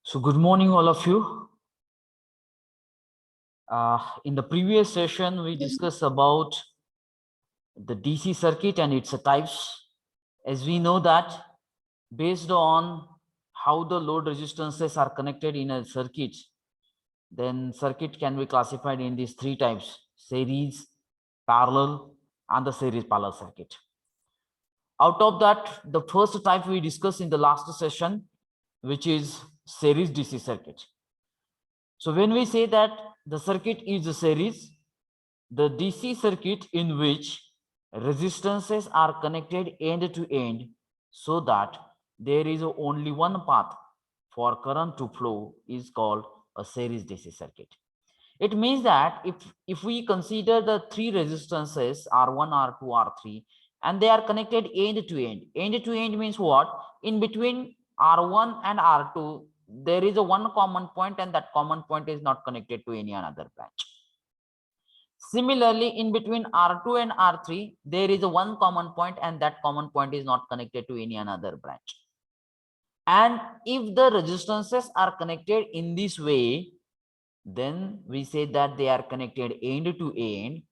So good morning, all of you. In the previous session, we discussed about the DC circuit and its types. As we know that based on how the load resistances are connected in a circuit, then circuit can be classified in these three types: series, parallel, and the series parallel circuit. Out of that, the first type we discussed in the last session, which is series DC circuit. So when we say that the circuit is a series, the DC circuit in which resistances are connected end to end so that there is only one path for current to flow is called a series DC circuit. It means that if we consider the three resistances R1, R2, R3, and they are connected end to end. End to end means what? In between R1 and R2, there is a one common point, and that common point is not connected to any another branch. Similarly, in between R2 and R3, there is a one common point, and that common point is not connected to any another branch. And if the resistances are connected in this way, then we say that they are connected end to end,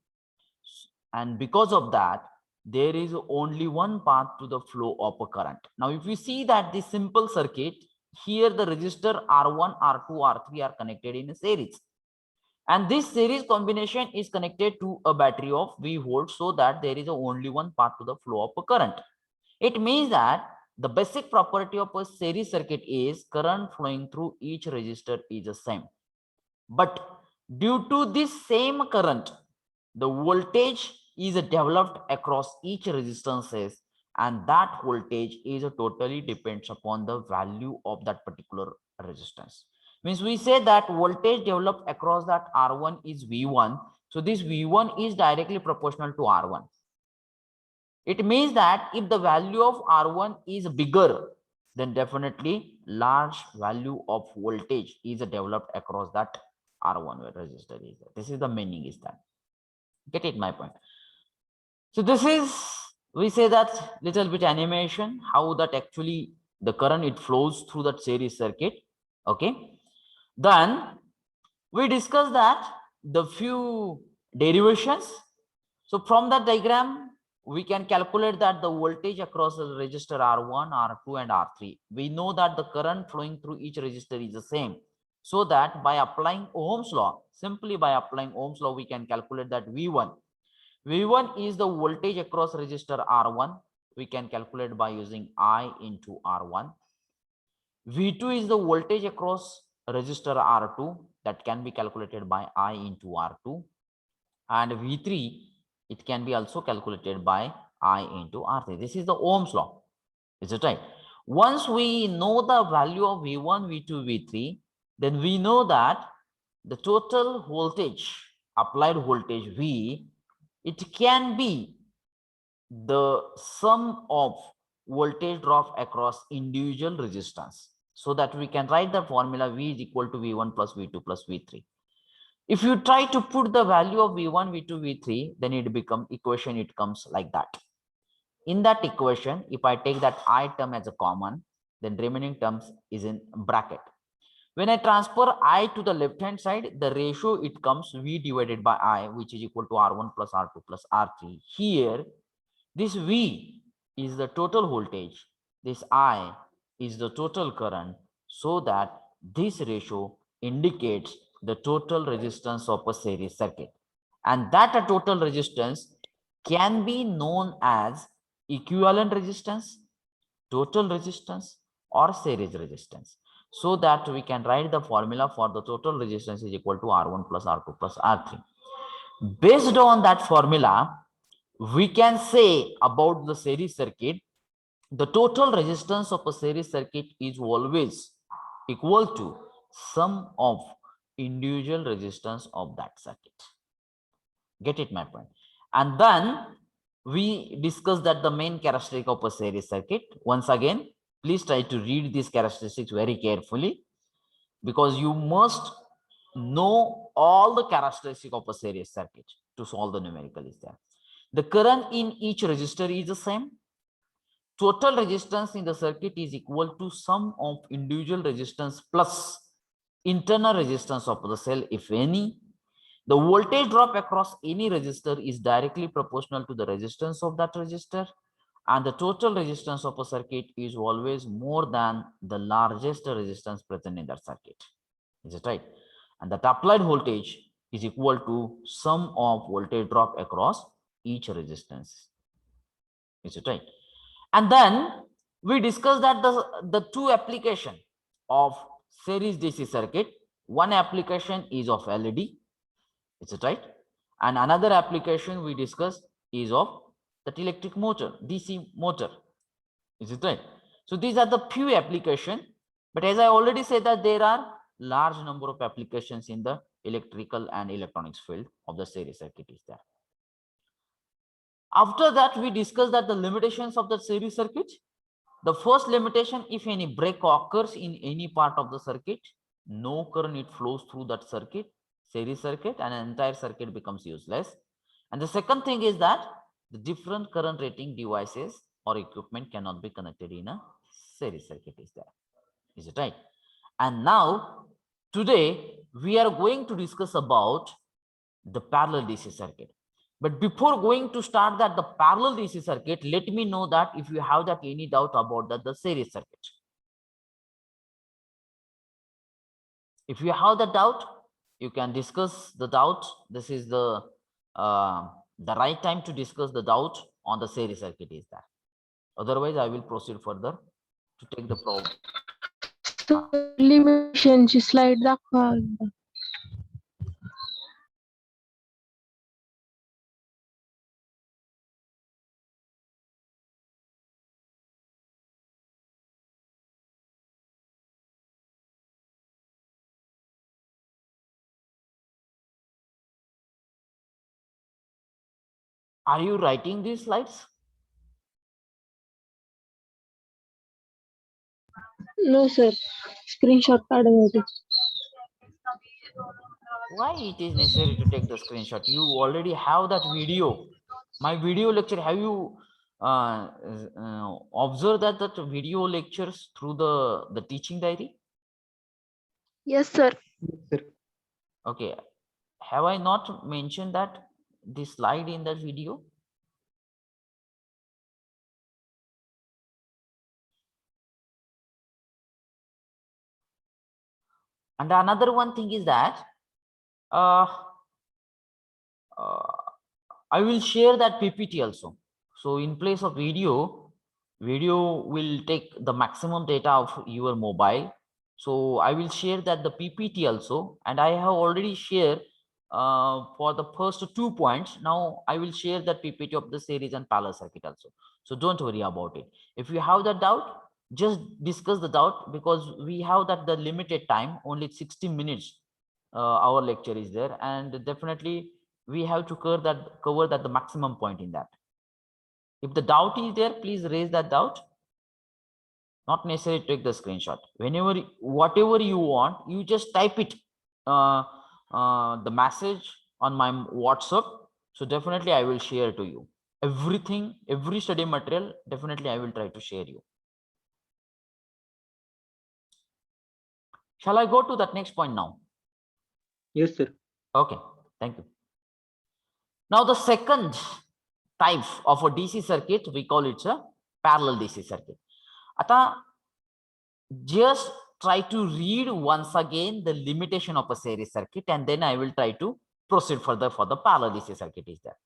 and because of that there is only one path to the flow of a current. Now if we see that this simple circuit here, the resistor R1, R2, R3 are connected in a series, and this series combination is connected to a battery of V volts, so that there is only one path to the flow of a current. It means that the basic property of a series circuit is current flowing through each resistor is the same. But due to this same current, the voltage is developed across each resistances, and that voltage is totally depends upon the value of that particular resistance. Means we say that voltage developed across that R1 is V1. So this V1 is directly proportional to R1. It means that if the value of R1 is bigger, then definitely large value of voltage is developed across that R1 resistor is there. This is the meaning is that. Get it my point? So this is, we say that little bit animation, how that actually the current it flows through that series circuit. Okay. Then we discuss that the few derivations. So from that diagram, we can calculate that the voltage across the resistor R1, R2, and R3. We know that the current flowing through each resistor is the same. So that by applying Ohm's law, simply by applying Ohm's law, we can calculate that V1. V1 is the voltage across resistor R1. We can calculate by using I into R1. V2 is the voltage across resistor R2, that can be calculated by I into R2. And V3, it can be also calculated by I into R3. This is the Ohm's law. Is it right? Once we know the value of V1, V2, V3, then we know that the total voltage, applied voltage V, it can be the sum of voltage drop across individual resistance. So that we can write the formula V is equal to V1 plus V2 plus V3. If you try to put the value of V1, V2, V3, then it becomes equation, it comes like that. In that equation, if I take that I term as a common, then remaining terms is in bracket. When I transfer I to the left hand side, the ratio it comes V divided by I, which is equal to R1 plus R2 plus R3. Here, this V is the total voltage, this I is the total current, so that this ratio indicates the total resistance of a series circuit. And that total resistance can be known as equivalent resistance, total resistance, or series resistance. So that we can write the formula for the total resistance is equal to R1 plus R2 plus R3. Based on that formula, we can say about the series circuit, the total resistance of a series circuit is always equal to sum of individual resistance of that circuit. Get it my point? And then we discuss that the main characteristic of a series circuit. Once again, please try to read these characteristics very carefully, because you must know all the characteristics of a series circuit to solve the numerical is there. The current in each resistor is the same. total resistance in the circuit is equal to sum of individual resistance plus internal resistance of the cell, if any. The voltage drop across any resistor is directly proportional to the resistance of that resistor, and the total resistance of a circuit is always more than the largest resistance present in that circuit. Is it right? And that applied voltage is equal to sum of voltage drop across each resistance. Is it right? And then we discussed that the two application of series DC circuit, one application is of LED, is it right? And another application we discussed is of that electric motor, DC motor, is it right? So these are the few application, but as I already said that there are large number of applications in the electrical and electronics field of the series circuit is there. After that, we discussed that the limitations of the series circuit. The first limitation, if any break occurs in any part of the circuit, no current it flows through that circuit, series circuit, and an entire circuit becomes useless. And the second thing is that the different current rating devices or equipment cannot be connected in a series circuit is there. Is it right? And now, today, we are going to discuss about the parallel DC circuit. But before going to start that the parallel DC circuit, let me know that if you have that any doubt about that the series circuit. If you have the doubt, you can discuss the doubt. This is the right time to discuss the doubt on the series circuit is that. Otherwise, I will proceed further to take the problem. Limitation slide दाखवा. Are you writing these slides? No sir. Screenshot काढायचे. Why it is necessary to take the screenshot? You already have that video. My video lecture, have you observed that video lectures through the teaching diary? Yes sir. Okay. Have I not mentioned that the slide in that video? And another one thing is that I will share that PPT also. So in place of video will take the maximum data of your mobile. So I will share that the PPT also, and I have already shared for the first 2 points. Now I will share that PPT of the series and parallel circuit also. So don't worry about it. If you have that doubt, just discuss the doubt, because we have that the limited time, only 60 minutes our lecture is there, and definitely we have to cover that the maximum point in that. If the doubt is there, please raise that doubt. Not necessary to take the screenshot. Whenever, whatever you want, you just type it, the message on my WhatsApp. So definitely I will share to you everything, every study material. Definitely I will try to share you. Shall I go to that next point now? Yes, sir. Okay, thank you. Now the second type of a DC circuit, we call it a parallel DC circuit. Ata, just try to read once again the limitation of a series circuit, and then I will try to proceed further for the parallel DC circuit is there.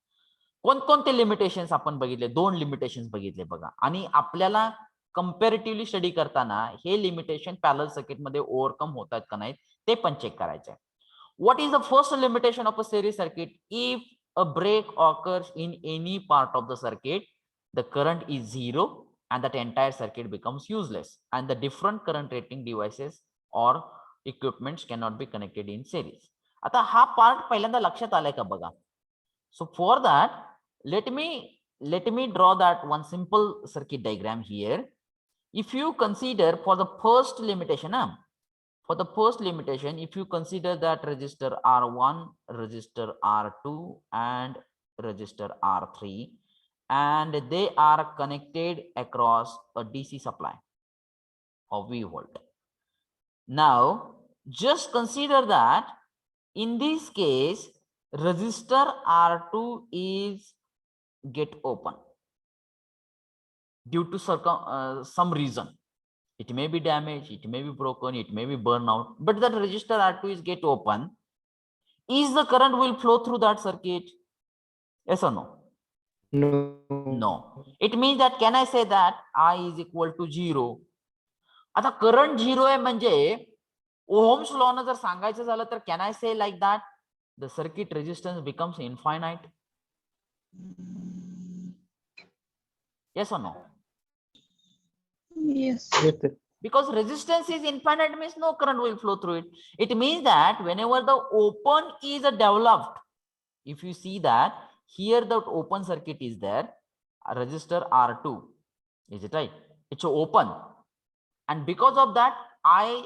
कोणकोणते limitations आपण बघितले, 2 limitations बघितले बघा, आणि आपल्याला comparatively study करताना हे limitation parallel circuit मध्ये overcome होतात का नाही ते पण चेक करायचे. What is the first limitation of a series circuit? If a break occurs in any part of the circuit, the current is 0 and that entire circuit becomes useless, and the different current rating devices or equipments cannot be connected in series. आता हा part पहिल्यांदा लक्षात आलाय का बघा. So for that, let me draw that one simple circuit diagram here. If you consider for the first limitation, if you consider that resistor R1, resistor R2 and resistor R3, and they are connected across a DC supply of V volt. Now, just consider that in this case, resistor R2 is get open due to some reason. It may be damaged, it may be broken, it may be burned out, but that resistor R2 is get open. Is the current will flow through that circuit? Yes or no? No. No. It means that can I say that I is equal to 0? आता current 0 आहे म्हणजे Ohm's law न जर सांगायचं झालं तर can I say like that the circuit resistance becomes infinite? Yes or no? Yes. Yes, sir. Because resistance is infinite means no current will flow through it. It means that whenever the open is developed, if you see that here the open circuit is there, a resistor R2, is it right? It's open, and because of that I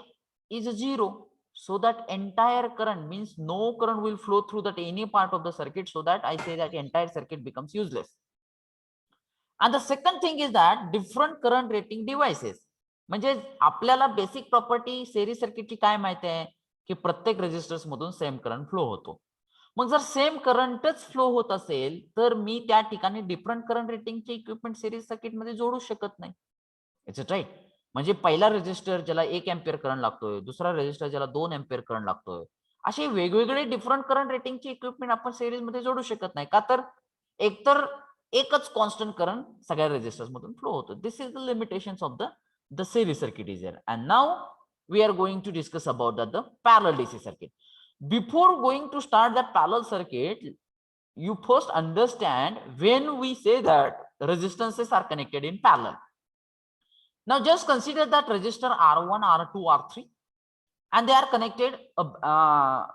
is 0. So that entire current means no current will flow through that any part of the circuit, so that I say that entire circuit becomes useless. And the second thing is that different current rating devices. म्हणजे आपल्याला basic property series सर्किटची काय माहिती आहे की प्रत्येक resistors मधून same current flow होतो. मग जर सेम करंटच फ्लो होत असेल तर मी त्या ठिकाणी डिफरंट करंट रेटिंगचे इक्विपमेंट सेरीज सर्किट मध्ये जोडू शकत नाही. It's it right? म्हणजे पहिला रेजिस्टर ज्याला 1 एम्पियर करंट लागतोय, दुसरा रेजिस्टर ज्याला 2 एम्पियर करंट लागतोय, असे वेगवेगळे डिफरंट करंट रेटिंगचे इक्विपमेंट आपण सेरीज मध्ये जोडू शकत नाही. का तर एकतर एकच कॉन्स्टंट करंट सगळ्या रेजिस्टर्स मधून फ्लो होतो. This is the limitations of the series circuit is there. And now we are going to discuss about the parallel DC circuit. Before going to start that parallel circuit, you first understand when we say that resistances are connected in parallel. Now just consider that resistor R1, R2, R3, and they are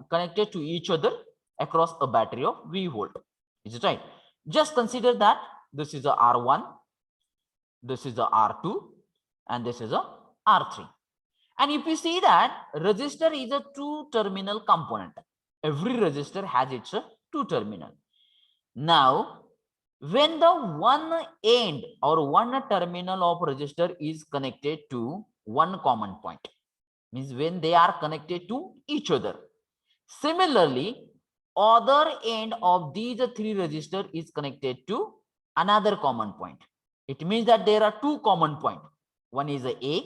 connected to each other across a battery of V volt. Is it right? Just consider that this is a R1, this is a R2, and this is a R3. And if you see that resistor is a two terminal component, every resistor has its two terminal. Now when the one end or one terminal of resistor is connected to one common point, means when they are connected to each other, similarly other end of these three resistor is connected to another common point. It means that there are two common points. One is a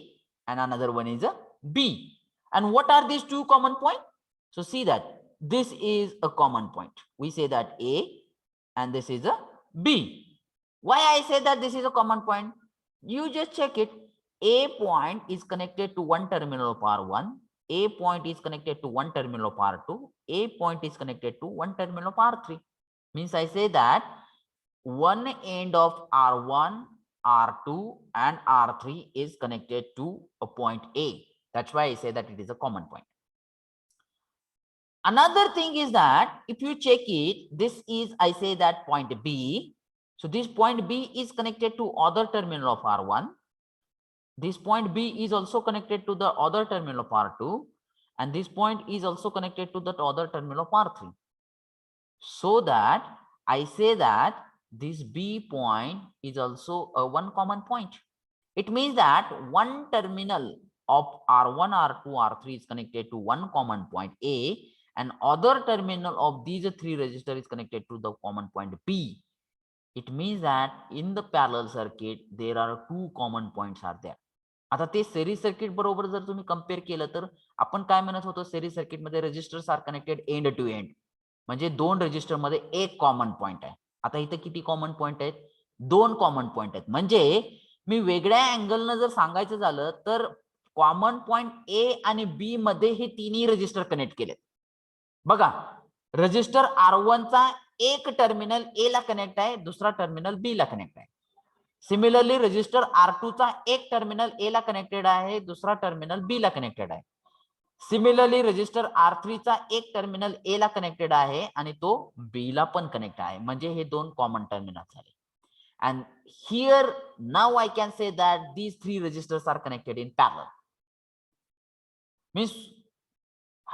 and another one is a B. And what are these two common points? So see that this is a common point. We say that A and this is a B. Why I say that this is a common point? You just check it. A point is connected to one terminal of R1. A point is connected to one terminal of R2. A point is connected to one terminal of R3. Means I say that one end of R1, R2 and R3 is connected to a point A. That's why I say that it is a common point. Another thing is that if you check it, this is, I say that point B. So this point B is connected to other terminal of R1. This point B is also connected to the other terminal of R2. And this point is also connected to the other terminal of R3. So that I say that this B point is also a one common point. It means that one terminal of R1, R2, R3 is connected to one common point A, and other terminal of these three resistors is connected to the common point B. It means that in the parallel circuit there are two common points are there. आता ते series circuit बरोबर जर तुम्ही compare केलं तर आपण काय म्हणत होतो, सेरीज सर्किट मध्ये resistors are connected end to end, म्हणजे दोन रेजिस्टर मध्ये एक कॉमन पॉइंट आहे. आता इथे किती कॉमन पॉइंट आहेत? दोन कॉमन पॉइंट आहेत. म्हणजे मी वेगळ्या अँगलनं जर सांगायचं झालं तर कॉमन पॉइंट ए आणि बी मध्ये हे तिन्ही रेजिस्टर कनेक्ट केलेत. बघा, रेजिस्टर R1 चा एक टर्मिनल ए ला कनेक्ट आहे, दुसरा टर्मिनल बी ला कनेक्ट आहे. सिमिलरली रेजिस्टर R2 चा एक टर्मिनल ए ला कनेक्टेड आहे, दुसरा टर्मिनल बी ला कनेक्टेड आहे. सिमिलरली रेजिस्टर R3 चा एक टर्मिनल ए ला कनेक्टेड आहे आणि तो बी ला पण कनेक्ट आहे. म्हणजे हे दोन कॉमन टर्मिनल झाले. And here now I can say that these three resistors are connected in parallel. Means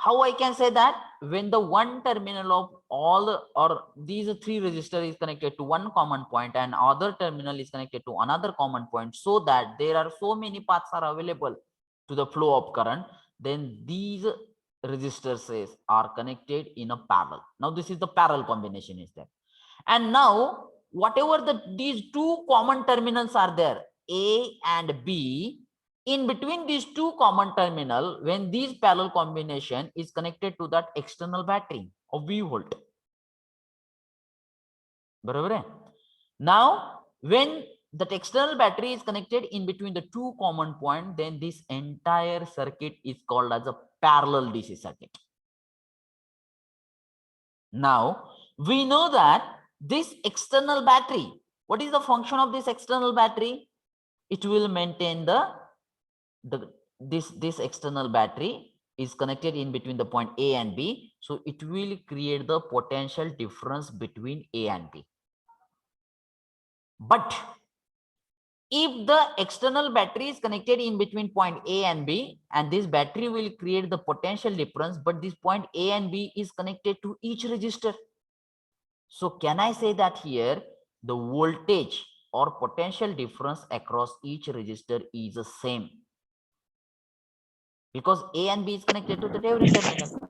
how I can say that? When the one terminal of all or these three resistors is connected to one common point and other terminal is connected to another common point, so that there are so many paths are available to the flow of current, then these resistors are connected in a parallel. Now this is the parallel combination is there. And now whatever these two common terminals are there, A and B, in between these two common terminal, when this parallel combination is connected to that external battery of V volt. Now when that external battery is connected in between the two common points, then this entire circuit is called as a parallel DC circuit. Now we know that this external battery, what is the function of this external battery? It will maintain this external battery is connected in between the point A and B, so it will create the potential difference between A and B. But if the external battery is connected in between point A and B, and this battery will create the potential difference, but this point A and B is connected to each resistor. So can I say that here the voltage or potential difference across each resistor is the same? Because A and B is connected to the every terminal.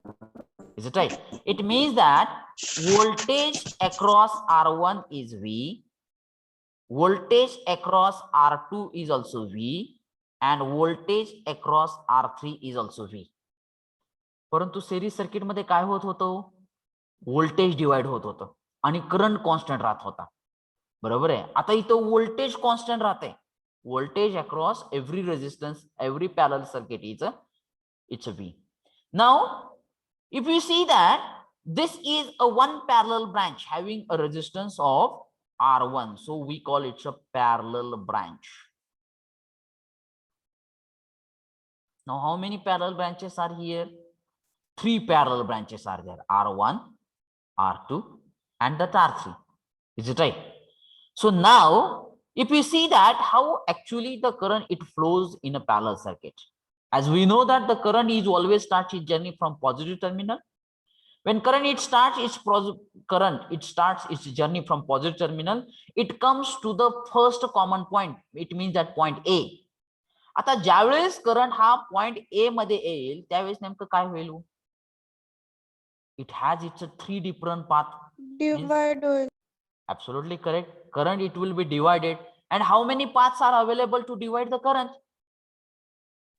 Is it right? It means that voltage across R1 is V, voltage across R2 is also V, and voltage across R3 is also V. परंतु series circuit मध्ये काय होत होतं? Voltage divide होत होतं आणि current constant राहत होता. बरोबर आहे. आता इथं व्होल्टेज कॉन्स्टंट राहते. Voltage across every resistance, every parallel circuit is it's a V. Now, if you see that this is a one parallel branch having a resistance of R1, so we call it a parallel branch. Now, how many parallel branches are here? 3 parallel branches are there, R1, R2, and that R3. Is it right? So now, if you see that how actually the current it flows in a parallel circuit, as we know that the current is always starts its journey from positive terminal. When current it starts its journey from positive terminal, it comes to the first common point. It means that point A. आता ज्यावेळेस current हा point A मध्ये येईल त्यावेळेस नेमकं काय होईल? It has its 3 different path. Divide. Absolutely correct. Current it will be divided. And how many paths are available to divide the current?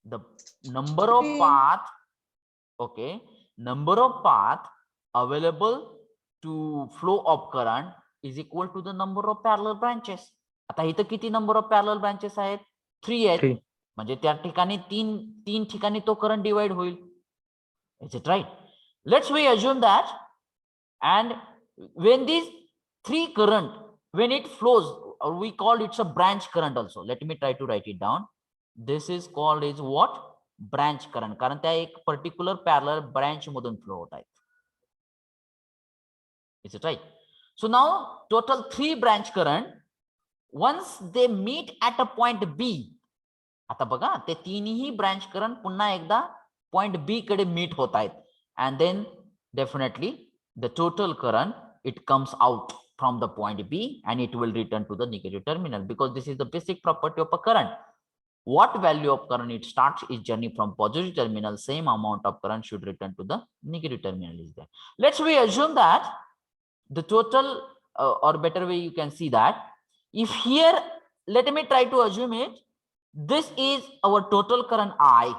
The number of path, okay, number of path available to flow of current is equal to the number of parallel branches. आता इथं किती number of parallel branches आहेत? 3 आहेत. 3. म्हणजे त्या ठिकाणी तीन ठिकाणी तो करंट डिवाइड होईल. Is it right? Let's we assume that, and when these 3 current, when it flows, or we call it a branch current also. Let me try to write it down. This is called is what? Branch current. कारण त्या एक particular parallel branch मधून flow होत आहेत. Is it right? So now total 3 branch current, once they meet at a point B, आता बघा ते तीनही ब्रांच करंट पुन्हा एकदा पॉइंट बी कडे मीट होत आहेत, and then definitely the total current it comes out from the point B and it will return to the negative terminal, because this is the basic property of a current. What value of current it starts its journey from positive terminal, same amount of current should return to the negative terminal is there. Let's we assume that the total or better way you can see that if here, let me try to assume it, this is our total current I.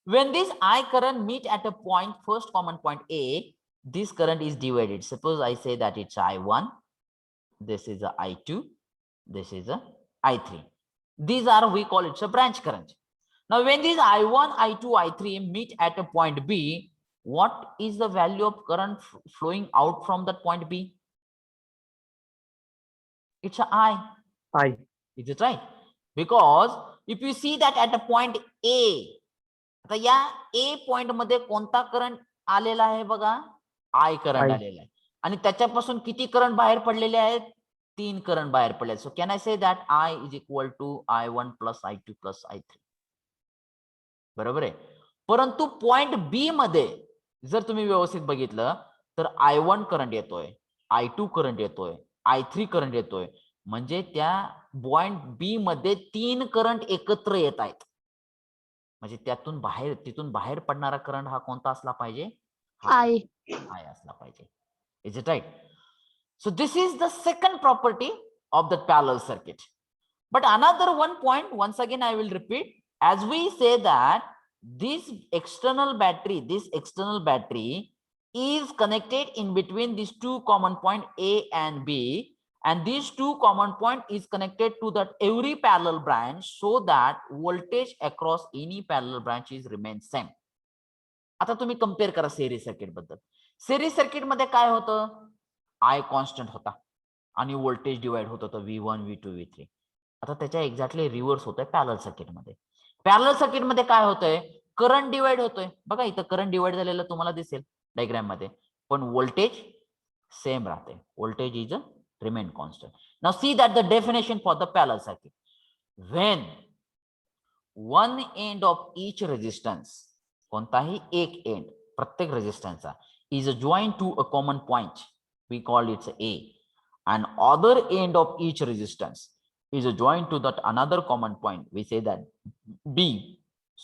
When this I current meet at a point, first common point A, this current is divided. Suppose I say that it's I1, this is a I2, this is a I3. These are, we call it a branch current. Now when these I1, I2, I3 meet at a point B, what is the value of current flowing out from that point B? It's a I. Is it right? Because if you see that at a point A, आता या A point मध्ये कोणता current आलेला आहे बघा? I current आलेला आहे. आणि त्याच्यापासून किती करंट बाहेर पडलेले आहेत? 3 करंट बाहेर पडले. So can I say that I is equal to I1 plus I2 plus I3. बरोबर आहे. परंतु पॉइंट बी मध्ये जर तुम्ही व्यवस्थित बघितलं तर I1 करंट येतोय, I2 करंट येतोय, I3 करंट येतोय. म्हणजे त्या पॉइंट बी मध्ये 3 करंट एकत्र येत आहेत. म्हणजे तिथून बाहेर पडणारा करंट हा कोणता असला पाहिजे? I. I असला पाहिजे. Is it right? So this is the second property of the parallel circuit. But another one point, once again I will repeat, as we say that this external battery is connected in between these two common point A and B, and these two common point is connected to that every parallel branch, so that voltage across any parallel branch is remain same. आता तुम्ही compare करा series circuit बद्दल. Series circuit मध्ये काय होतं? I constant होता आणि voltage divide होत होतं V1, V2, V3. आता त्याच्या एक्झॅक्टली रिव्हर्स होतंय पॅरलल सर्किट मध्ये. पॅरलल सर्किट मध्ये काय होतंय? करंट डिवाइड होतोय. बघा इथं करंट डिवाइड झालेलं तुम्हाला दिसेल डायग्राम मध्ये, पण व्होल्टेज सेम राहते. Voltage is remain constant. Now see that the definition for the parallel circuit. When one end of each resistance, कोणताही एक एंड प्रत्येक रेजिस्टन्सचा, is joint to a common point, we call it A, and other end of each resistance is joined to that another common point, we say that B,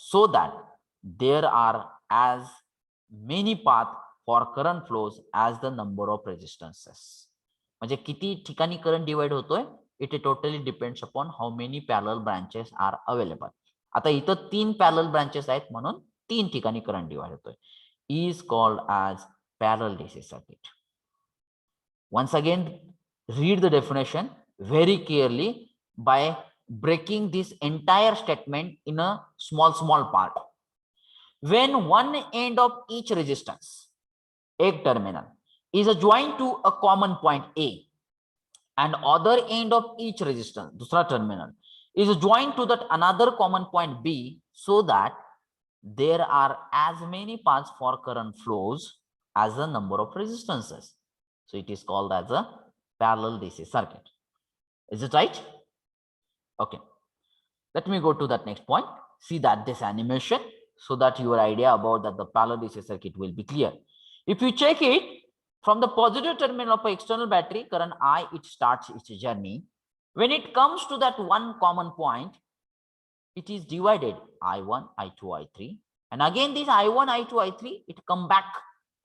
so that there are as many path for current flows as the number of resistances. म्हणजे किती ठिकाणी current divide होतोय, it totally depends upon how many parallel branches are available. आता इथं 3 parallel branches आहेत म्हणून 3 ठिकाणी current divide होतोय. Is called as parallel DC circuit. Once again, read the definition very clearly by breaking this entire statement in a small part. When one end of each resistance, एक terminal, is joined to a common point A, and other end of each resistance, दूसरा terminal, is joined to that another common point B, so that there are as many paths for current flows as the number of resistances. So it is called as a parallel DC circuit. Is it right? Okay. Let me go to that next point. See that this animation, so that your idea about that the parallel DC circuit will be clear. If you check it from the positive terminal of an external battery, current I, it starts its journey. When it comes to that one common point, it is divided I1, I2, I3. And again this I1, I2, I3, it come back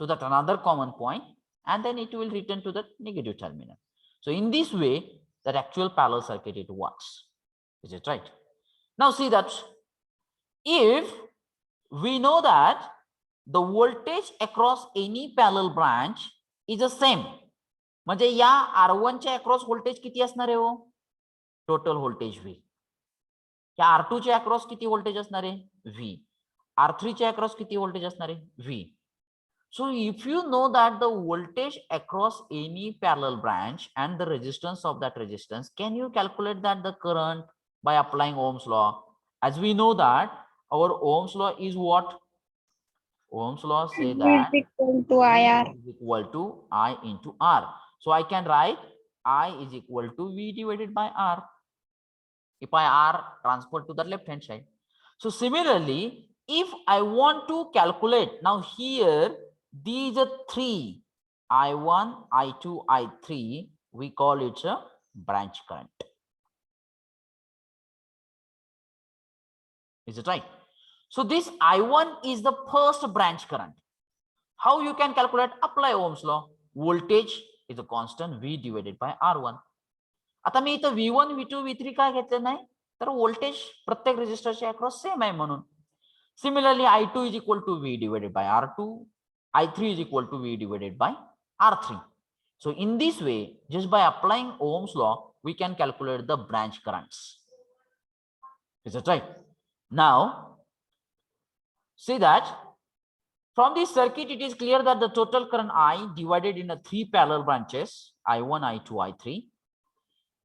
to that another common point, and then it will return to the negative terminal. So in this way, that actual parallel circuit it works. Is it right? Now see that if we know that the voltage across any parallel branch is the same, म्हणजे या R1 च्या across voltage किती असणार आहे हो? Total voltage V. या R2 च्या across किती व्होल्टेज असणार आहे? V. R3 च्या अक्रॉस किती व्होल्टेज असणार आहे? V. So if you know that the voltage across any parallel branch and the resistance of that resistance, can you calculate that the current by applying Ohm's law? As we know that our Ohm's law is what? Ohm's law say that is equal to IR. is equal to I into R. So I can write I is equal to V divided by R. If I R transfer to the left hand side. So similarly, if I want to calculate, now here these are 3, I1, I2, I3, we call it a branch current. Is it right? So this I1 is the first branch current. How you can calculate? Apply Ohm's law. Voltage is a constant V divided by R1. आता मी इथं V1, V2, V3 काय घेतलं नाही, तर voltage प्रत्येक रेजिस्टरच्या across same आहे म्हणून. Similarly, I2 is equal to V divided by R2. I3 is equal to V divided by R3. So in this way, just by applying Ohm's law, we can calculate the branch currents. Is that right? Now, see that from this circuit, it is clear that the total current I divided into 3 parallel branches, I1, I2, I3.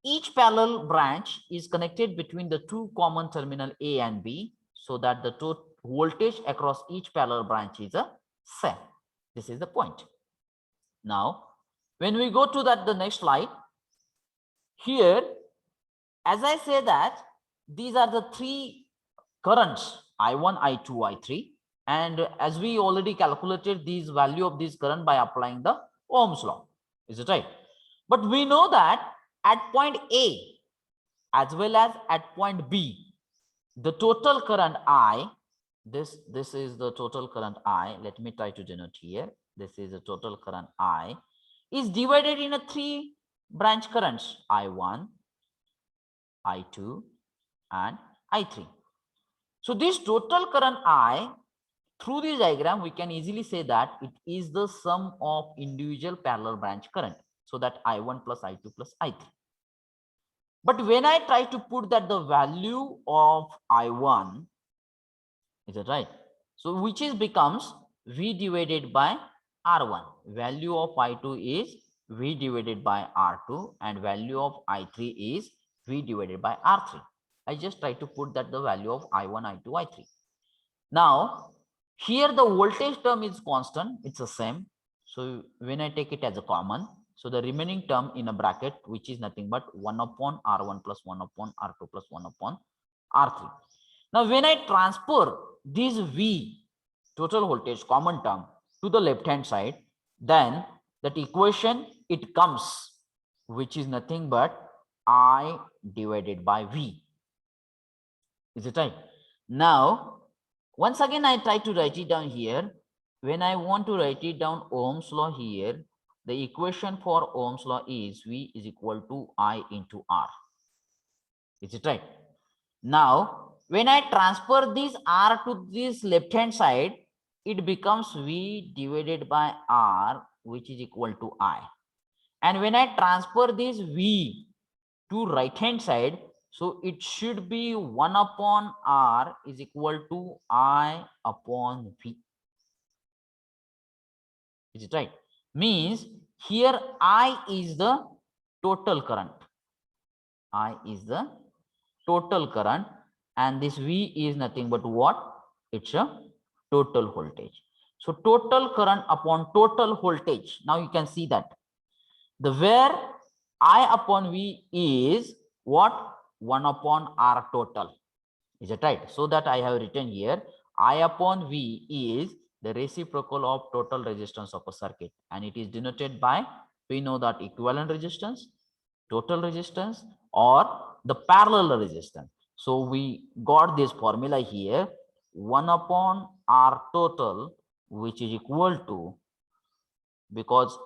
Each parallel branch is connected between the 2 common terminal A and B, so that the total voltage across each parallel branch is a same. This is the point. Now, when we go to the next slide, here, as I say that these are the 3 currents, I1, I2, I3, And as we already calculated this value of this current by applying the Ohm's law, is it right? But we know that at point A as well as at point B, the total current I, this is the total current I. Let me try to denote here. This is the total current I is divided in a 3 branch currents, I1, I2, and I3. So this total current I, through this diagram, we can easily say that it is the sum of individual parallel branch current. So that I1 plus I2 plus I3. But when I try to put that the value of I1, is it right? So which is becomes V divided by R1. Value of I2 is V divided by R2 and value of I3 is V divided by R3. I just try to put that the value of I1, I2, I3. Now, here the voltage term is constant, it's the same. So when I take it as a common, so the remaining term in a bracket, which is nothing but 1 upon R1 plus 1 upon R2 plus 1 upon R3. Now, when I transfer this V, total voltage common term, to the left hand side, then that equation, it comes, which is nothing but I divided by V. Is it right? Now, once again, I try to write it down here. When I want to write it down Ohm's law here, the equation for Ohm's law is V is equal to I into R. Is it right? Now, when I transfer this R to this left hand side, it becomes V divided by R, which is equal to I. And when I transfer this V to right hand side, so it should be 1 upon R is equal to I upon V. Is it right? Means here I is the total current. I is the total current, and this V is nothing but what? It's a total voltage. So total current upon total voltage. Now you can see that the where I upon V is what? 1 upon R total. Is it right? So that I have written here, I upon V is the reciprocal of total resistance of a circuit, and it is denoted by, we know that equivalent resistance, total resistance, or the parallel resistance. So we got this formula here, 1 upon R total, which is equal to, because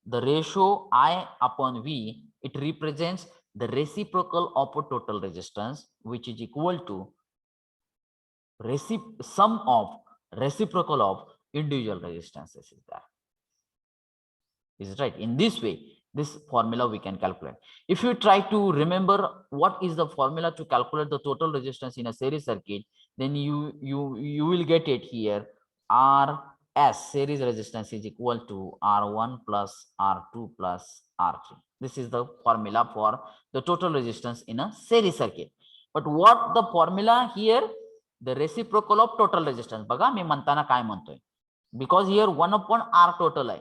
the ratio I upon V, it represents the reciprocal of a total resistance, which is equal to sum of reciprocal of individual resistances is there. Is it right? In this way, this formula we can calculate. If you try to remember what is the formula to calculate the total resistance in a series circuit, then you will get it here. RS, series resistance, is equal to R1 plus R2 plus R3. This is the formula for the total resistance in a series circuit. But what the formula here? The reciprocal of total resistance. बघा मी म्हणताना काय म्हणतोय, because here 1 upon R total आहे.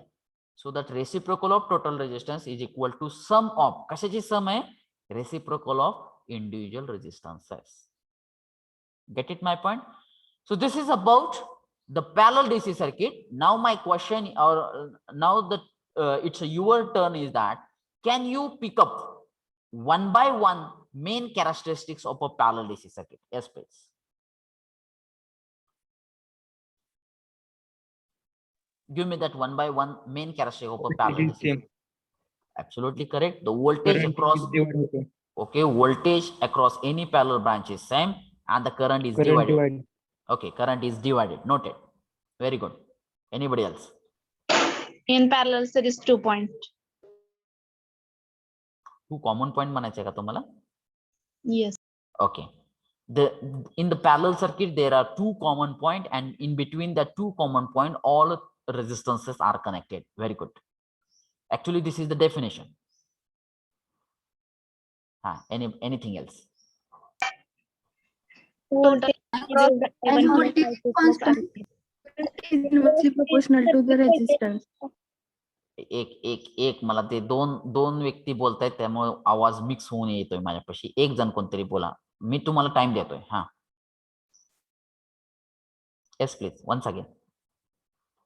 So that reciprocal of total resistance is equal to sum of, कशाची sum आहे? Reciprocal of individual resistances. Get it my point? So this is about the parallel DC circuit. Now my question, or now that it's your turn, is that can you pick up one by one main characteristics of a parallel DC circuit? Yes, please. Give me that one by one main characteristic of a parallel DC. Absolutely correct. The voltage across, okay, voltage across any parallel branch is same, and the current is divided. Okay, current is divided. Noted. Very good. Anybody else? In parallel series 2 point. 2 common point म्हणायचे का तुम्हाला? Yes. Okay. In the parallel circuit there are 2 common point, and in between the 2 common point all resistances are connected. Very good. Actually, this is the definition. Anything else? Voltage is inversely proportional to the resistance. एक मला ते दोन व्यक्ती बोलतायत, त्यामुळे आवाज mix होऊन येतोय माझ्यापाशी. एक जण कोणतरी बोला, मी तुम्हाला टाइम देतोय. Yes please once again.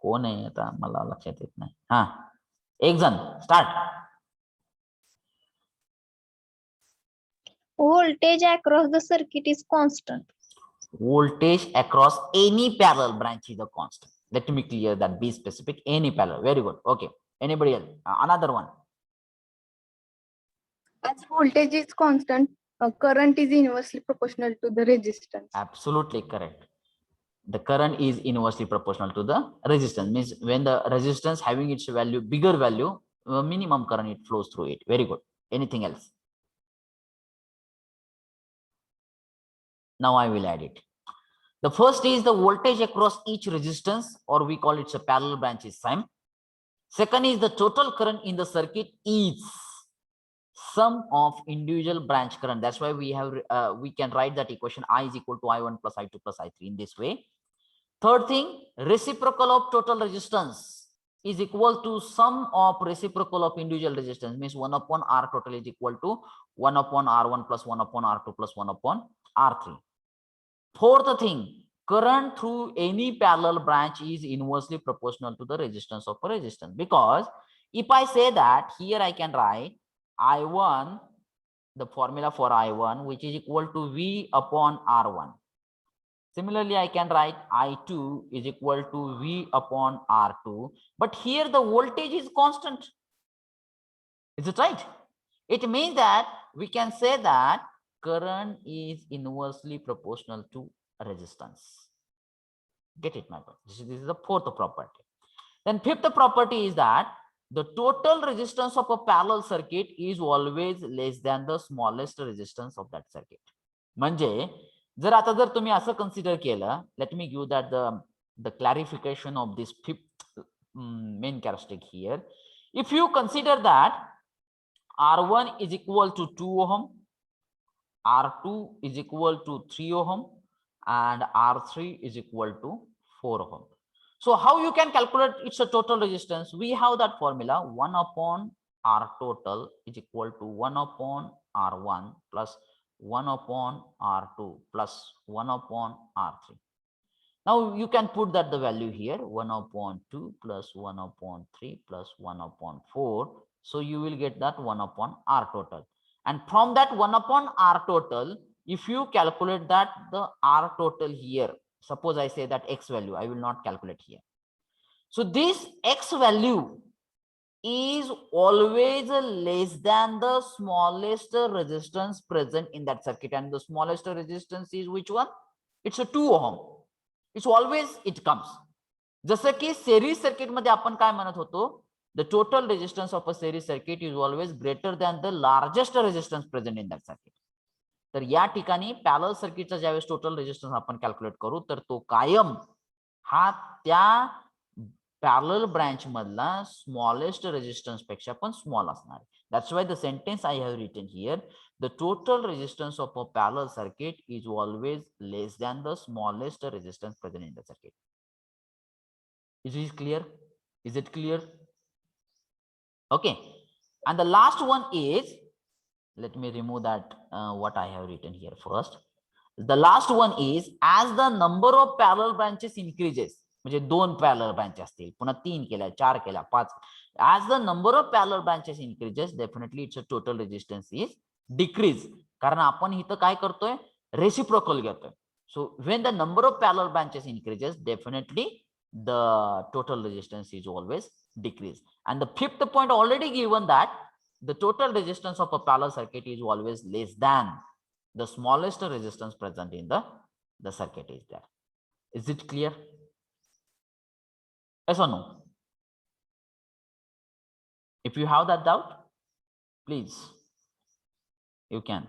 कोण आहे आता मला लक्षात येत नाही. हा, एक जण start. Voltage across the circuit is constant. Voltage across any parallel branch is a constant. Let me clear that. Be specific. Any parallel. Very good. Okay. Anybody else? Another one. As voltage is constant, current is inversely proportional to the resistance. Absolutely correct. The current is inversely proportional to the resistance. Means when the resistance having its value, bigger value, minimum current it flows through it. Very good. Anything else? Now I will add it. The first is the voltage across each resistance, or we call it a parallel branch, is same. Second is the total current in the circuit is sum of individual branch current. That's why we have we can write that equation I is equal to I1 plus I2 plus I3 in this way. Third thing, reciprocal of total resistance is equal to sum of reciprocal of individual resistance, means 1 upon R total is equal to 1 upon R1 plus 1 upon R2 plus 1 upon R3. Fourth thing, current through any parallel branch is inversely proportional to the resistance of a resistance, because if I say that, here I can write I1, the formula for I1, which is equal to V upon R1. Similarly, I can write I2 is equal to V upon R2, but here the voltage is constant. Is it right? It means that we can say that current is inversely proportional to resistance. Get it, my friend? This is the fourth property. Then fifth property is that the total resistance of a parallel circuit is always less than the smallest resistance of that circuit. म्हणजे जर आता जर तुम्ही असं consider केलं, let me give that the clarification of this fifth main characteristic here. If you consider that R1 is equal to 2 ohm, R2 is equal to 3 ohm, and R3 is equal to 4 ohm. So how you can calculate its a total resistance? We have that formula 1 upon R total is equal to 1 upon R1 plus 1 upon R2 plus 1 upon R3. Now you can put that the value here 1 upon 2 plus 1 upon 3 plus 1 upon 4. So you will get that 1 upon R total. And from that 1 upon R total, if you calculate that the R total here, suppose I say that X value, I will not calculate here. So this X value is always less than the smallest resistance present in that circuit, and the smallest resistance is which one? It's a 2 ohm. It's always it comes. जसं की series circuit मध्ये आपण काय म्हणत होतो, the total resistance of a series circuit is always greater than the largest resistance present in that circuit. तर या ठिकाणी पॅरलल सर्किटचा ज्यावेळेस टोटल रेजिस्टन्स आपण कॅल्क्युलेट करू, तर तो कायम हा त्या पॅरलल ब्रांच मधला स्मॉलेस्ट रेजिस्टन्स पेक्षा पण स्मॉल असणार. That's why the sentence I have written here, the total resistance of a parallel circuit is always less than the smallest resistance present in the circuit. Is it clear? Is it clear? Okay. And the last one is, let me remove that what I have written here first. The last one is, as the number of parallel branches increases, म्हणजे 2 parallel branches असतील, पुन्हा 3 केल्या, 4 केल्या, 5, as the number of parallel branches increases, definitely its total resistance is decrease. कारण आपण इथं काय करतोय, reciprocal घेतोय. So when the number of parallel branches increases, definitely the total resistance is always decrease. And the fifth point already given that the total resistance of a parallel circuit is always less than the smallest resistance present in the circuit is there. Is it clear? Yes or no? If you have that doubt, please, you can.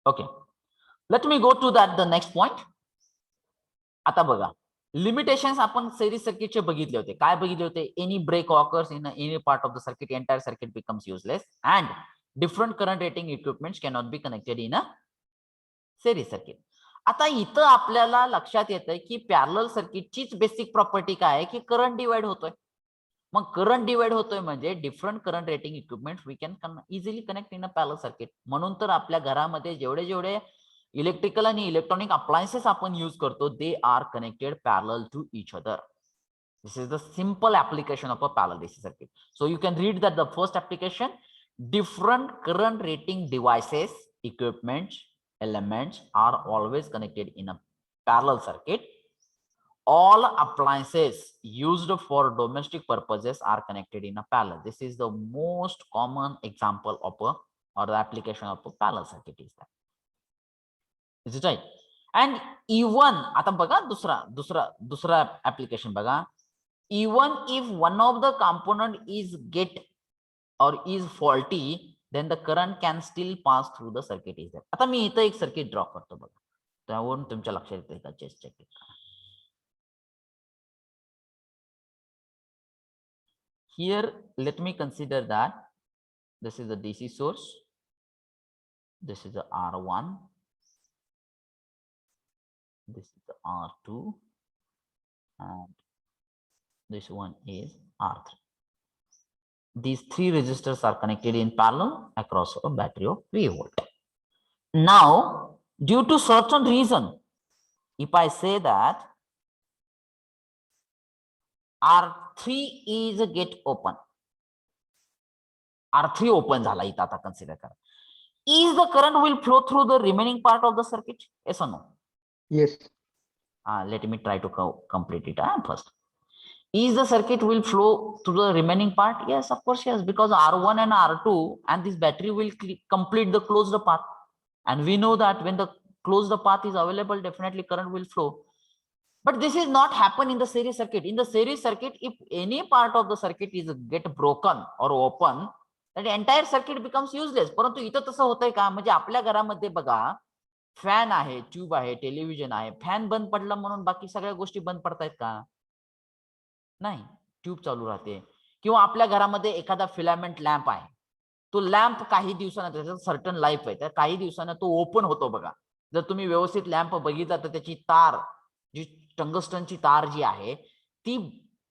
Okay, let me go to that the next point. आता बघा, limitations आपण series सर्किटचे बघितले होते. काय बघितले होते? Any break occurs in any part of the circuit, entire circuit becomes useless, and different current rating equipments cannot be connected in a series circuit. आता इथं आपल्याला लक्षात येतंय की पॅरलल सर्किटचीच बेसिक प्रॉपर्टी काय आहे की करंट डिवाइड होतोय. मग करंट डिवाइड होतोय म्हणजे different current rating equipment we can easily connect in a parallel circuit. म्हणून तर आपल्या घरामध्ये जेवढे इलेक्ट्रिकल आणि इलेक्ट्रॉनिक अप्लायन्सेस आपण यूज करतो they are connected parallel to each other. This is the simple application of a parallel DC circuit. So you can read that the first application, different current rating devices, equipments, elements are always connected in a parallel circuit. All appliances used for domestic purposes are connected in a parallel. This is the most common example of a or the application of a parallel circuit is that. Is it right? And even आता बघा दुसरा application बघा. Even if one of the component is get or is faulty, then the current can still pass through the circuit is there. आता मी इथं एक circuit draw करतो बघा, त्यावरून तुमच्या लक्षात येते का check check. Here let me consider that this is the DC source, this is the R1, this is the R2, and this one is R3. These three resistors are connected in parallel across a battery of 3 volt. Now, due to certain reason, if I say that R3 is a get open, R3 open झाला इथं आता consider करा. Is the current will flow through the remaining part of the circuit? Yes or no? Yes. Let me try to complete it first. Is the circuit will flow through the remaining part? Yes, of course, yes, because R1 and R2 and this battery will complete the closed path. And we know that when the closed path is available, definitely current will flow. But this is not happen in the series circuit. In the series circuit, if any part of the circuit is get broken or open, that entire circuit becomes useless. परंतु इथं तसं होतंय का? म्हणजे आपल्या घरामध्ये बघा fan आहे, ट्यूब आहे, टेलिव्हिजन आहे, फॅन बंद पडला म्हणून बाकी सगळ्या गोष्टी बंद पडतायत का? नाही, ट्यूब चालू राहते. किंवा आपल्या घरामध्ये एखादा फिलामेंट लॅम्प आहे, तो लॅम्प काही दिवसांना त्याचं सर्टन लाईफ आहे, त्या काही दिवसांना तो ओपन होतो बघा. जर तुम्ही व्यवस्थित लॅम्प बघितला तर त्याची तार जी टंगस्टनची तार जी आहे ती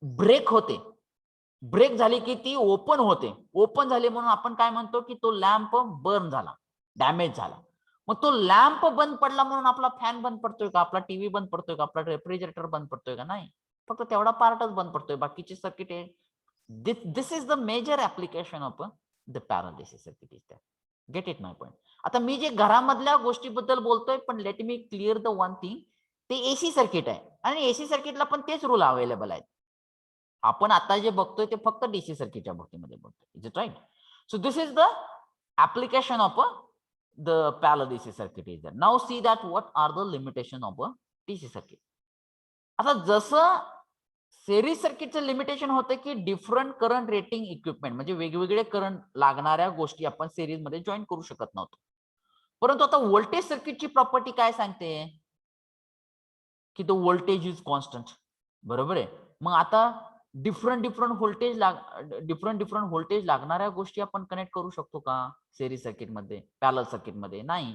ब्रेक होते. ब्रेक झाली की ती ओपन होते. ओपन झाली म्हणून आपण काय म्हणतो की तो लॅम्प बर्न झाला, डॅमेज झाला. मग तो लॅम्प बंद पडला म्हणून आपला फॅन बंद पडतोय का? आपला टीव्ही बंद पडतोय का? आपला रेफ्रिजरेटर बंद पडतोय का? नाही, फक्त तेवढा पार्टच बंद पडतोय, बाकीचे सर्किट आहे. This is the major application of the parallel DC circuit is that. Get it my point. आता मी जे घरामधल्या गोष्टीबद्दल बोलतोय, पण let me clear the one thing, ते एसी सर्किट आहे आणि एसी सर्किटला पण तेच रूल अवेलेबल आहेत. आपण आता जे बघतोय ते फक्त डीसी सर्किटच्या बाबतीमध्ये बघतोय. Is it right? So this is the application of the parallel DC circuit is there. Now see that what are the limitation of a DC circuit. आता जसं सेरीज सर्किटचं लिमिटेशन होतं की डिफरंट करंट रेटिंग इक्विपमेंट म्हणजे वेगवेगळे current लागणाऱ्या गोष्टी आपण series मध्ये जॉईन करू शकत नव्हतो. परंतु आता व्होल्टेज सर्किटची प्रॉपर्टी काय सांगते की द व्होल्टेज इज कॉन्स्टंट. बरोबर आहे. मग आता डिफरंट व्होल्टेज लागणाऱ्या गोष्टी आपण कनेक्ट करू शकतो का सेरीज सर्किट मध्ये? पॅरलल सर्किट मध्ये नाही,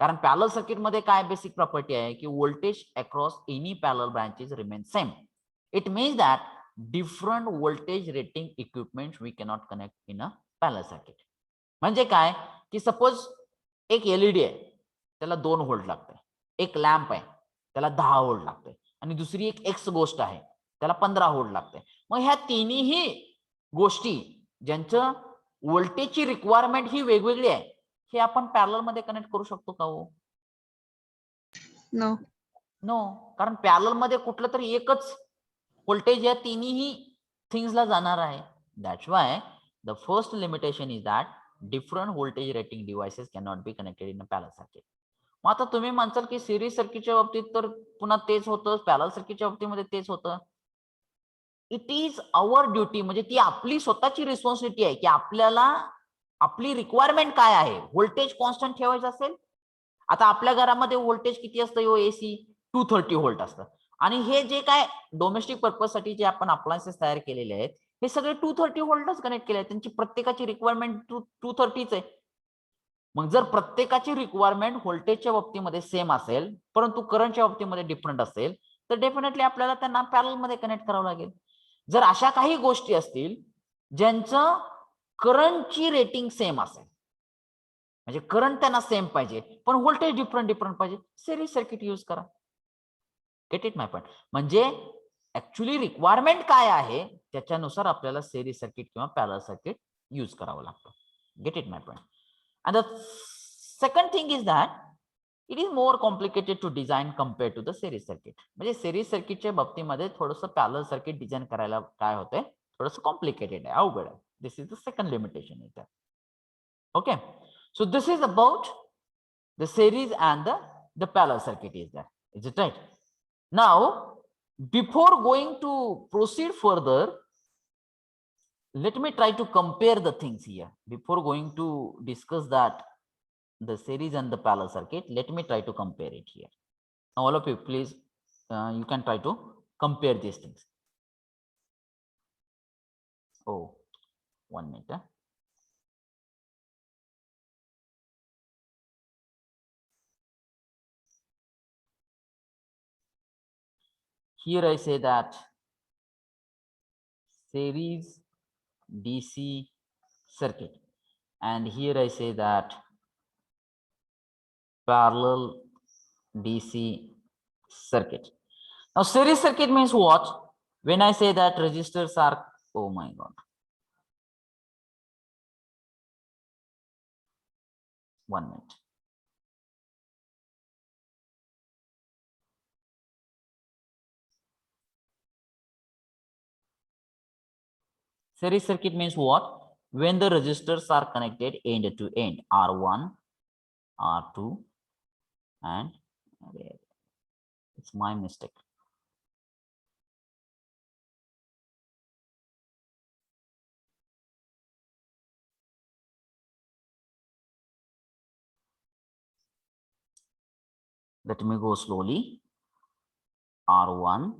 कारण पॅरलल सर्किट मध्ये काय बेसिक प्रॉपर्टी आहे की voltage across any parallel branches remain same. It means that different voltage rating equipment we cannot connect in a parallel circuit. म्हणजे काय की सपोज एक एलईडी आहे त्याला 2 व्होल्ट लागते, एक लॅम्प आहे त्याला 10 व्होल्ट लागते आणि दुसरी एक एक्स गोष्ट आहे त्याला 15 व्होल्ट लागते. मग ह्या तिन्ही गोष्टी ज्यांचं व्होल्टेजची रिक्वायरमेंट ही वेगवेगळी आहे, हे आपण पॅरलल मध्ये कनेक्ट करू शकतो का हो? नो. नो, कारण पॅरलल मध्ये कुठलं तरी एकच व्होल्टेज या तिन्ही थिंग्सला जाणार आहे. That's why the first limitation is that different voltage rating devices cannot be connected in a parallel circuit. मग आता तुम्ही म्हणसाल की सिरीज सर्किटच्या बाबतीत तर पुन्हा तेच होतं, पॅरलल सर्किटच्या बाबतीमध्ये तेच होतं. इट इज आवर ड्युटी, म्हणजे ती आपली स्वतःची रिस्पॉन्सिबिलिटी आहे की आपल्याला आपली रिक्वायरमेंट काय आहे. व्होल्टेज कॉन्स्टंट ठेवायचं असेल, आता आपल्या घरामध्ये व्होल्टेज किती असतं एसी 230 व्होल्ट असतं आणि हे जे काय डोमेस्टिक पर्पज साठी जे आपण अप्लायन्सेस तयार केलेले आहेत हे सगळे 230 व्होल्टच कनेक्ट केले आहेत. त्यांची प्रत्येकाची रिक्वायरमेंट 230 आहे. मग जर प्रत्येकाची रिक्वायरमेंट व्होल्टेजच्या बाबतीमध्ये सेम असेल परंतु करंटच्या बाबतीमध्ये डिफरंट असेल तर डेफिनेटली आपल्याला त्यांना पॅरलल मध्ये कनेक्ट करावं लागेल. जर अशा काही गोष्टी असतील ज्यांचं करंटची रेटिंग सेम असेल, म्हणजे करंट त्यांना सेम पाहिजे पण व्होल्टेज डिफरंट पाहिजे, सिरीज सर्किट यूज करा. Get it my point? म्हणजे ऍक्च्युली रिक्वायरमेंट काय आहे त्याच्यानुसार आपल्याला सिरीज सर्किट किंवा पॅरलल सर्किट यूज करावं लागतं. Get it my point? And the second thing is that it is more complicated to design compare to the series circuit. म्हणजे series सर्किटच्या बाबतीमध्ये थोडंसं पॅरलल सर्किट डिझाईन करायला काय होतंय, थोडंसं कॉम्प्लिकेटेड आहे, अवघड आहे. This is the second limitation is that. Okay, so this is about the series and the parallel circuit is there. Is it right? Now, before going to proceed further, let me try to compare the things here. Before going to discuss that the series and the parallel circuit, let me try to compare it here. Now, all of you, please, you can try to compare these things. Oh, 1 minute. Here I say that series DC circuit, and here I say that parallel DC circuit. Now series circuit means what? When I say that resistors are, oh my god, 1 minute. Series circuit means what? When the resistors are connected end to end, R1, R2, and it's my mistake. Let me go slowly. R1,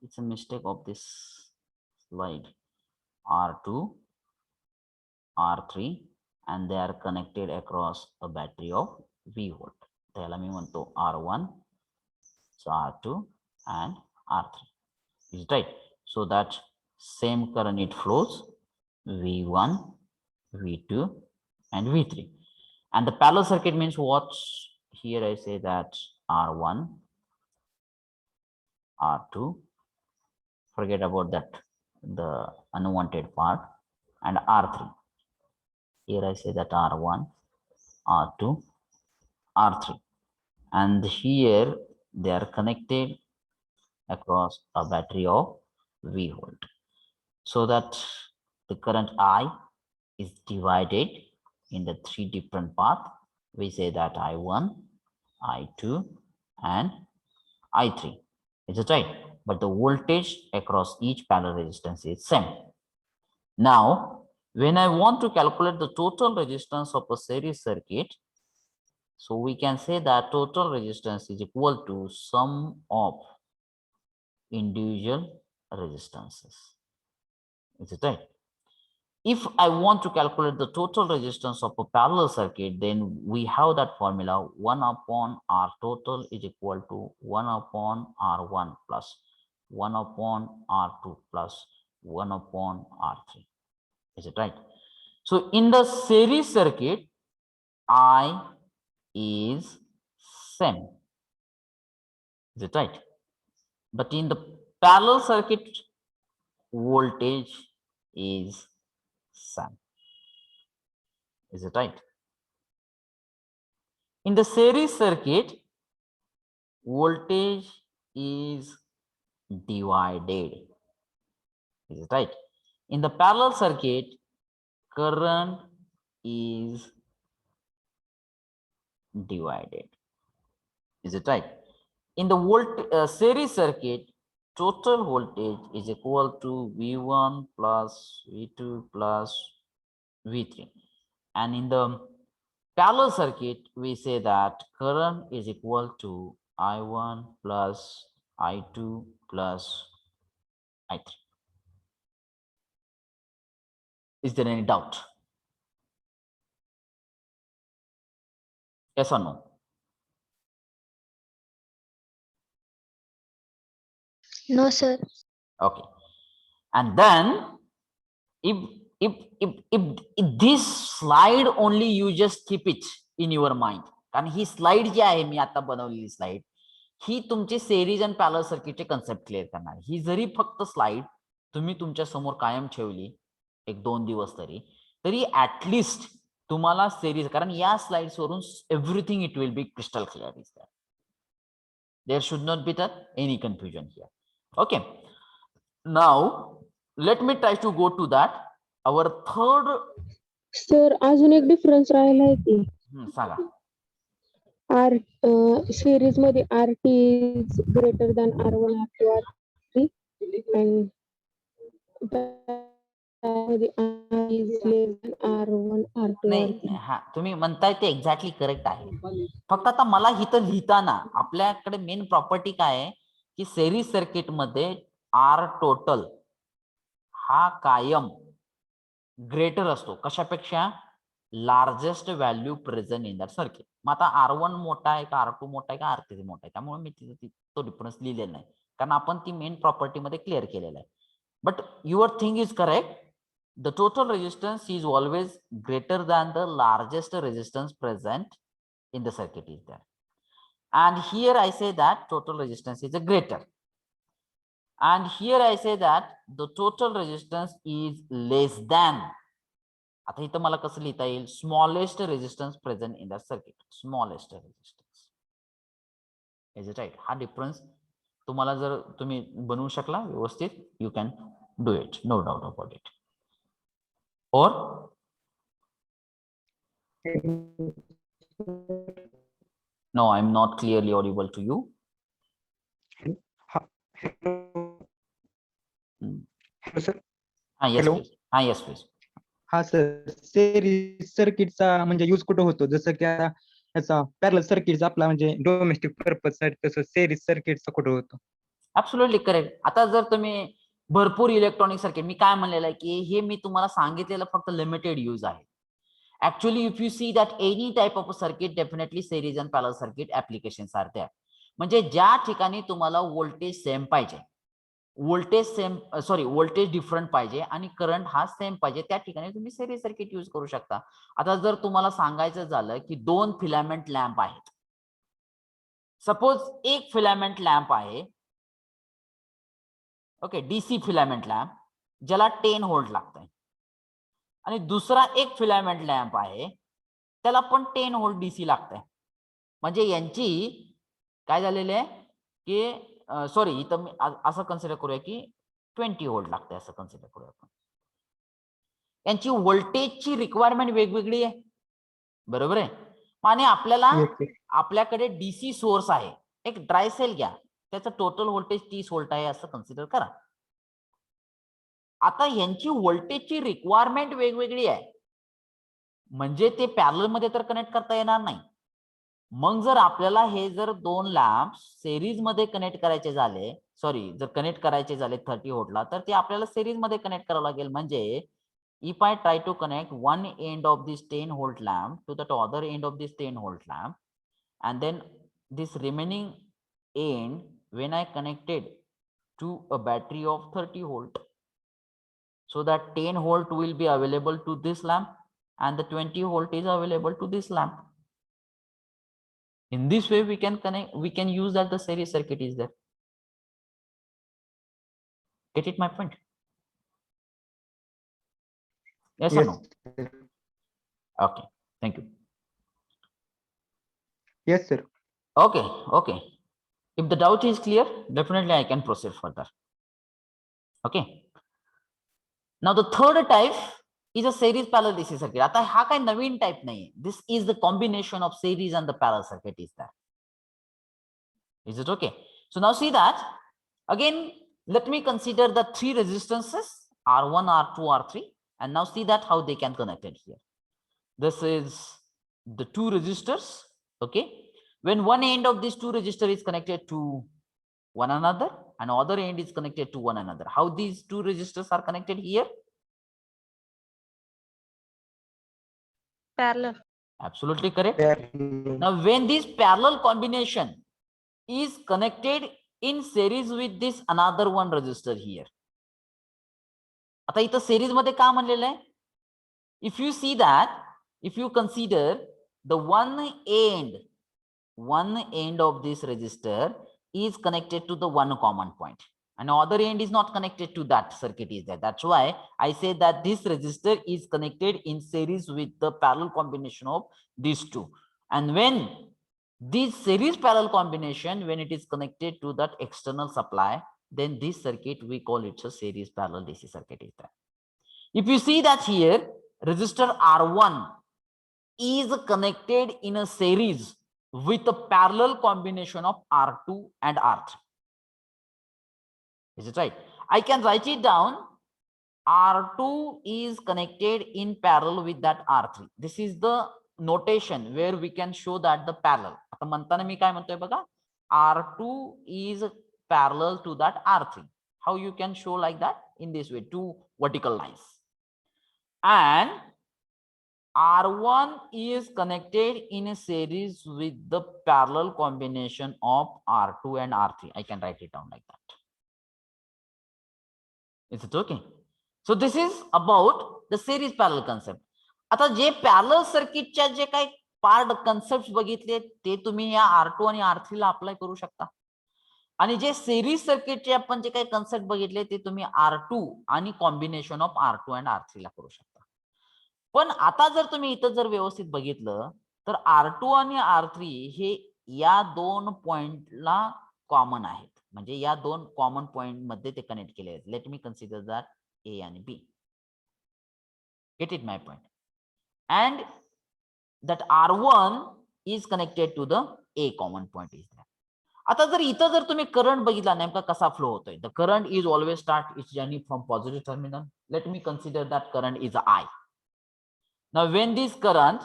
it's a mistake of this slide. R2, R3, and they are connected across a battery of V volt. त्याला मी म्हणतो R1, so R2 and R3. Is right? So that same current it flows V1, V2, and V3. And the parallel circuit means what? Here I say that R1, R2, forget about that, the unwanted part, and R3. Here I say that R1, R2, R3. And here they are connected across a battery of V volt. So that the current I is divided in the 3 different paths. We say that I1, I2, and I3. Is it right? But the voltage across each parallel resistance is same. Now, when I want to calculate the total resistance of a series circuit, so we can say that total resistance is equal to sum of individual resistances. Is it right? If I want to calculate the total resistance of a parallel circuit, then we have that formula 1 upon R total is equal to 1 upon R1 plus 1 upon R2 plus 1 upon R3. Is it right? So in the series circuit, I is same. Is it right? But in the parallel circuit, voltage is same. Is it right? In the series circuit, voltage is divided. Is it right? In the parallel circuit, current is divided. Is it right? In the series circuit, total voltage is equal to V1 plus V2 plus V3. And in the parallel circuit, we say that current is equal to I1 plus I2 plus I3. Is there any doubt? Yes or no? No, sir. Okay. And then if if this slide only you just keep it in your mind, कारण ही slide जी आहे मी आता बनवलेली slide ही तुमची series आणि parallel सर्किटचे concept clear करणार. ही जरी फक्त slide तुम्ही तुमच्या समोर कायम ठेवली 1-2 दिवस तरी ऍटलिस्ट तुम्हाला सेरीज, कारण या स्लाइड्स वरून everything it will be crystal clear. Is that there should not be any confusion here. Okay, now let me try to go to that. Our third sir अजून एक डिफरन्स राहिला आहे की सांगा. R series मध्ये RT is greater than R1 R2 R3 and मध्ये R is less than R1 R2 नाही, R3. हा तुम्ही म्हणताय ते एक्झॅक्टली करेक्ट आहे. फक्त आता मला इथं लिहिताना आपल्याकडे मेन प्रॉपर्टी काय आहे की सेरीज सर्किट मध्ये R टोटल हा कायम ग्रेटर असतो कशापेक्षा, largest value present in that circuit. मग आता R1 मोठा आहे का R2 मोठा आहे का R3 मोठा आहे, त्यामुळे मी तिथे तो डिफरन्स लिहिलेला नाही कारण आपण ती मेन प्रॉपर्टी मध्ये क्लिअर केलेला आहे. But your thing is correct. The total resistance is always greater than the largest resistance present in the circuit is there. And here I say that total resistance is a greater. And here I say that the total resistance is less than. आता इथं मला कसं लिहिता येईल, smallest resistance present in the circuit. Smallest resistance. Is it right? हा difference तुम्हाला जर तुम्ही बनवू शकला व्यवस्थित, you can do it. No doubt about it. Or no, I'm not clearly audible to you. Hello sir. Yes, Hello. please. Yes, please. हा sir, series सर्किटचा म्हणजे यूज कुठं होतो, जसं की आता याचा पॅरलल सर्किटचा आपला म्हणजे डोमेस्टिक पर्पज साठी, तसं सेरीज सर्किटचा कुठं होतो? Absolutely correct. आता जर तुम्ही भरपूर इलेक्ट्रॉनिक सर्किट, मी काय म्हणलेलं आहे की हे मी तुम्हाला सांगितलेलं फक्त लिमिटेड यूज आहे. Actually if you see that any type of circuit, definitely series and parallel circuit applications are there. म्हणजे ज्या ठिकाणी तुम्हाला व्होल्टेज सेम पाहिजे, व्होल्टेज डिफरंट पाहिजे आणि करंट हा सेम पाहिजे, त्या ठिकाणी तुम्ही सेरीज सर्किट यूज करू शकता. आता जर तुम्हाला सांगायचं झालं की 2 फिलामेंट लॅम्प आहेत, सपोज एक फिलामेंट लॅम्प आहे, ओके, डीसी फिलामेंट लॅम्प ज्याला 10 व्होल्ट लागतंय, आणि दुसरा एक फिलामेंट लॅम्प आहे त्याला पण 10 व्होल्ट डीसी लागतंय. म्हणजे यांची काय झालेले आहे की सॉरी, इथं मी असं कन्सिडर करूया की 20 व्होल्ट लागतंय, असं कन्सिडर करूया आपण. यांची व्होल्टेजची रिक्वायरमेंट वेगवेगळी आहे, बरोबर आहे. आणि आपल्याकडे डीसी सोर्स आहे, एक ड्राय सेल घ्या, त्याचं टोटल व्होल्टेज 30 व्होल्ट आहे असं कन्सिडर करा. आता यांची व्होल्टेजची रिक्वायरमेंट वेगवेगळी आहे, म्हणजे ते पॅरलल मध्ये तर कनेक्ट करता येणार नाही. मग जर आपल्याला हे जर 2 लॅम्प सेरीज मध्ये कनेक्ट करायचे झाले, जर कनेक्ट करायचे झाले 30 व्होल्टला, तर ते आपल्याला सेरीज मध्ये कनेक्ट करावं लागेल. म्हणजे if I try to connect one end of this 10 volt lamp to the other end of this 10 volt lamp, and then this remaining end when I connected to a battery of 30 volt, so that 10 volt will be available to this lamp and the 20 volt is available to this lamp. In this way we can use that the series circuit is there. Get it my point? Yes or no? Okay, thank you. Yes sir. Okay. If the doubt is clear, definitely I can proceed further. Okay. Now the third type is a series parallel DC circuit. आता हा काय नवीन type नाही. This is the combination of series and the parallel circuit is that. Is it okay? So now see that again. Let me consider the 3 resistances R1, R2, R3, and now see that how they can connect it here. This is the 2 resistors. Okay. When one end of these 2 resistors is connected to one another and other end is connected to one another, how these 2 resistors are connected here? Parallel. Absolutely correct. Now when this parallel combination is connected in series with this another one resistor here. आता इथं series मध्ये का म्हणलेलं आहे? If you see that, if you consider the one end of this resistor is connected to the one common point, and other end is not connected to that circuit is there. That's why I say that this resistor is connected in series with the parallel combination of these two. And when this series parallel combination, when it is connected to that external supply, then this circuit we call it a series parallel DC circuit is there. If you see that here, resistor R1 is connected in a series with a parallel combination of R2 and R3. Is it right? I can write it down. R2 is connected in parallel with that R3. This is the notation where we can show that the parallel. आता म्हणताना मी काय म्हणतोय बघा, R2 is parallel to that R3. How you can show like that? In this way, two vertical lines. And R1 is connected in a series with the parallel combination of R2 and R3. I can write it down like that. Is it okay? So this is about the series parallel concept. आता जे parallel सर्किटच्या जे काही part concept बघितले ते तुम्ही या R2 आणि R3 ला apply करू शकता, आणि जे सिरीज सर्किटचे आपण जे काही कन्सेप्ट बघितले ते तुम्ही R2 आणि कॉम्बिनेशन ऑफ R2 आणि R3 ला करू शकता. पण आता जर तुम्ही इथं जर व्यवस्थित बघितलं तर R2 आणि R3 हे या दोन पॉइंटला कॉमन आहेत, म्हणजे या दोन कॉमन पॉइंट मध्ये ते कनेक्ट केले आहेत. Let me consider that A आणि B. Get it my point? And that R1 is connected to the A common point is there. आता जर इथं जर तुम्ही करंट बघितला नेमका कसा फ्लो होतोय, the current is always start its journey from positive terminal. Let me consider that current is I. Now when this current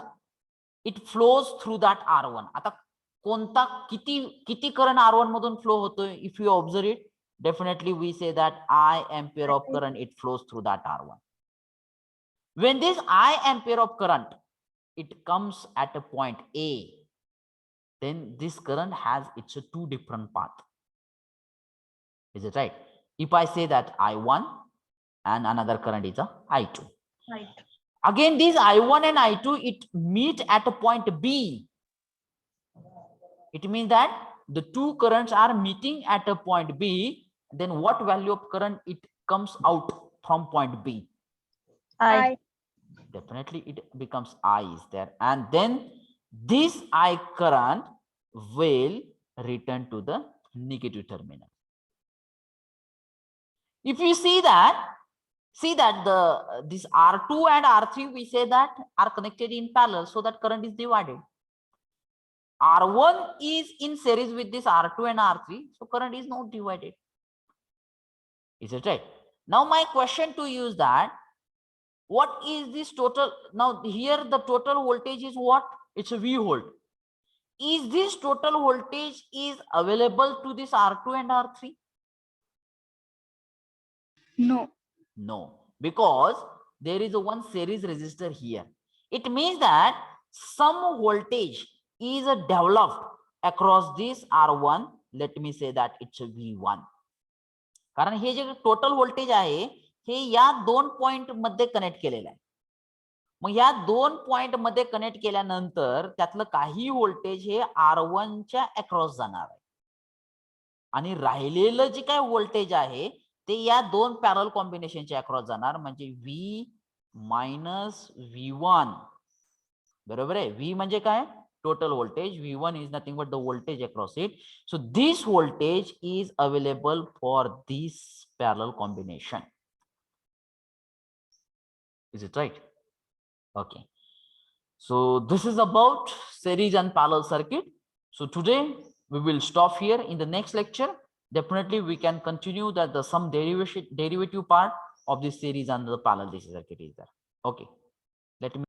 it flows through that R1, आता कोणता किती करंट R1 मधून फ्लो होतोय? If you observe it, definitely we say that I ampere of current it flows through that R1. When this I ampere of current it comes at a point A, then this current has its two different path. Is it right? If I say that I1 and another current is a I2. Right. Again, these I1 and I2 it meet at a point B. It means that the two currents are meeting at a point B. Then what value of current it comes out from point B? I. Definitely it becomes I is there, and then this I current will return to the negative terminal. If you see that this R2 and R3 we say that are connected in parallel, so that current is divided. R1 is in series with this R2 and R3, so current is not divided. Is it right? Now my question to you is that what is this total? Now here the total voltage is what? It's a V volt. Is this total voltage is available to this R2 and R3? No. No, because there is a one series resistor here. It means that some voltage is developed across this R1. Let me say that it's a V1. कारण हे जे total voltage आहे हे या दोन point मध्ये connect केलेलं आहे. मग या दोन point मध्ये कनेक्ट केल्यानंतर त्यातलं काही व्होल्टेज हे R1 च्या अक्रॉस जाणार आहे, आणि राहिलेलं जे काही व्होल्टेज आहे ते या दोन पॅरल कॉम्बिनेशनच्या अक्रॉस जाणार, म्हणजे V मायनस V1. बरोबर आहे? V म्हणजे काय? Total voltage. V1 is nothing but the voltage across it. So this voltage is available for this parallel combination. Is it right? Okay. So this is about series and parallel circuit. So today we will stop here. In the next lecture, definitely we can continue that the some derivative part of this series and the parallel DC circuit is there. Okay. Let me